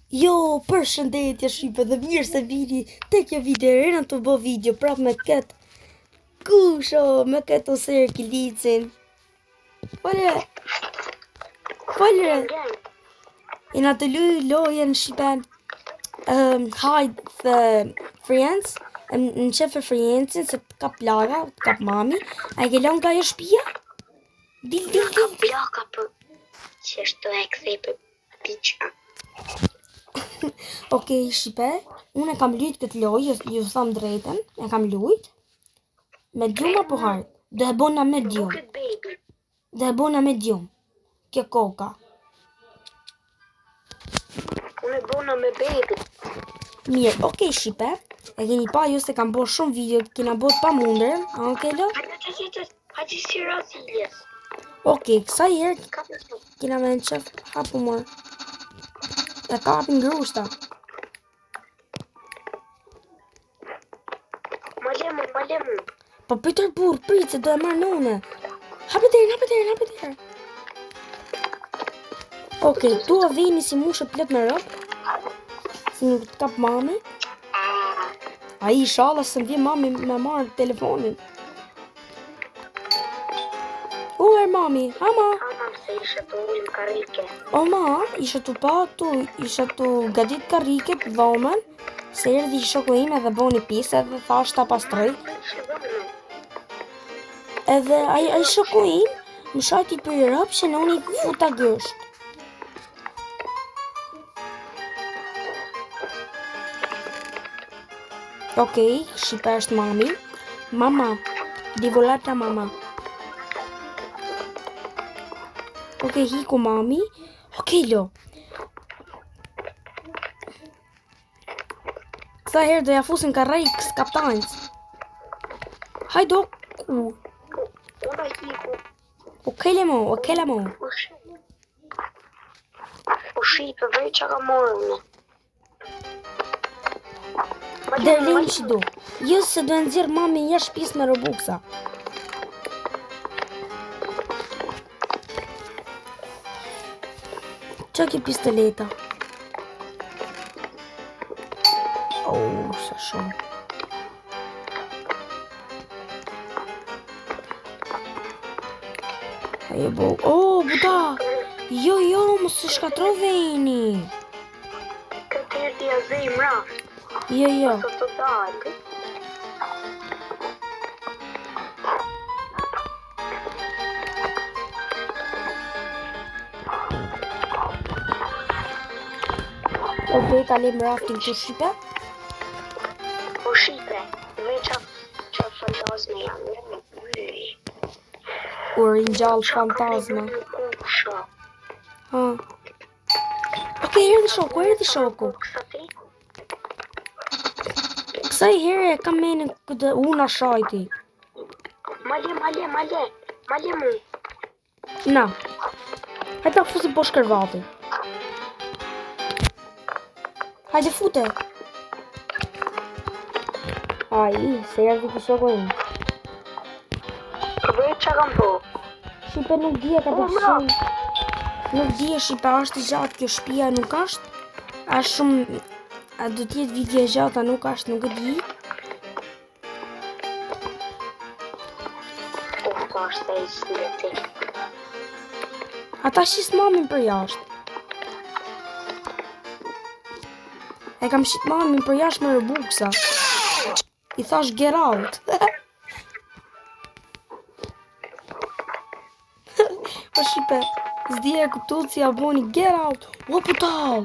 Jo, përshëndetje shqipe dhe mirë se vini te kjo video të bë video prap me këtë kusho, me këtë ose kilicin. Falre. E na të luj lojen shqipen hide the friends, në qefe friendsin se të kap plaga, të kap mami. A e ke lon ka jo shpia? Dil. Plaka për që shto e kthej për piqa. Okej, shqipe, unë e kam lujt këtë lojë, ju tham drejten, e kam lujt. Medium apo hard? Do e bona medium. Do e bona medium. Kjo koka. Unë e bona me baby. Mirë, okej, shqipe. E keni pa ju se kam bo shumë video, kena bo pa mundër, a okej lo? Hajde si Rasiljes. Okej, kësa herë kena me në qef hapu mor. E kapin grushta. Malemu. Po Peter burr, prit se do e marrë nune. Hapet herë. Okej, tu a vini si mushë plot me rob. Si nuk të kap mami. A i shala se më vjen mami me marrë telefonin. Uer mami, ama. Se ishe të ullim karike. O ma, ishe të patu, ishe të gadit karike të dhomen. Se erdhi shoku ime dhe boni pise dhe thash ta pastroj. Edhe ai shoku im më shajti për i rap që në unë i futa gësht. Okej, shqipe është mami. Mama, divolata mama. Okej, hiku mami. Okej, lo. Kësa herë do ja fusin ka rejkës kaptanjës. Hajdo ku. Una hiku. Okej mo. U shipe vej që ka morë në. Derlin që do. Jo se do nëzirë mami jash pis me robuksa. Qa ki pistoleta? Sa shumë. Ajo bo. Buda. Jo, më së shkatro vejni. Këtë erdi a zej mra. Jo. Të dalë. Okej, kalim raftin të shqipe. U shipe. Vej që fantazme janë. U rinjall fantazma. Okej, erdi shoku. Kësa i herë e kam menin këtë una shajti. Malje mu. Na. Hajta fusim po shkërvati. Hajde fute. Ai, se erdi kë shoku im. Vej që kam po. Shqipe nuk dhja ka përshim. Nuk dhja shqipe është i gjatë kjo shpia nuk është. A shumë, a do tjetë video gjatë a nuk është nuk e di. Po është e i shqiti. Ata shqis mamin për jashtë. E kam shqit mamin për jashtë me rëbuksa. I thash get out. Po shqipe, zdi e kuptu si a boni get out. O putal.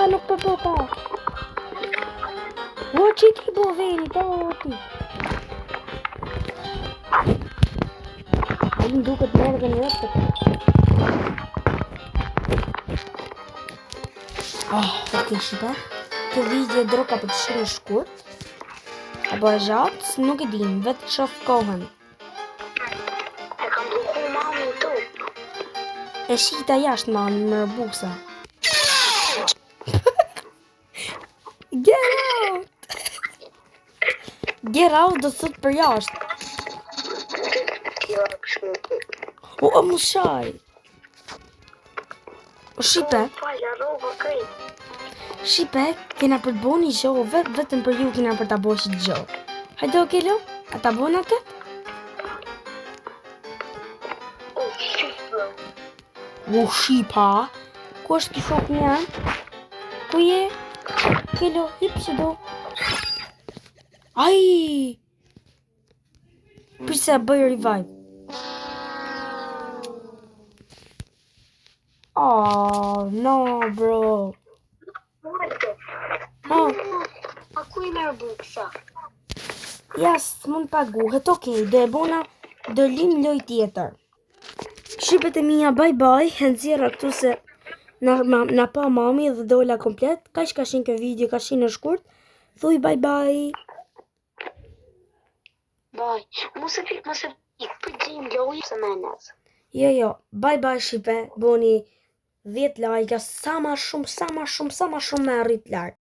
Nuk po ka. O që ti bo veni, ta oti. A më duket mërë dhe në rëpët. Okej, shqipe. Kjo video droka për të shumë shkurt. Apo e gjatë, nuk e dim, vetë shof kohën. E kam duku mami tu. E shita jashtë mami më rëbuksa. Get out! Get out do thot për jashtë. Jo, shumë. O më shaj. O shipe, Falja, rova krejt. shipe, kena për të bo një gjo, vetëm për ju kena për të bo që gjo. Hajde o kelo, a ta bo në atë? O shipa, ku është ki shok një anë? Ku je? Kelo, hip që do. Aj! Prisa bëj revive. Oh, no, bro. Oh, A ku i merë buksa? ja, s'mund paguhet, okej, do e bona, do lim loj tjetër. Shqipet e mija, bye bye, nëzira këtu se na pa mami dhe dola komplet, ka qenë kjo video, ka qenë në shkurt, thuj bye bye. Baj, mos e pik, për gjim lojë se menes. Jo, bye bye Shqipe, boni 10 like, sa ma shumë me arrit like.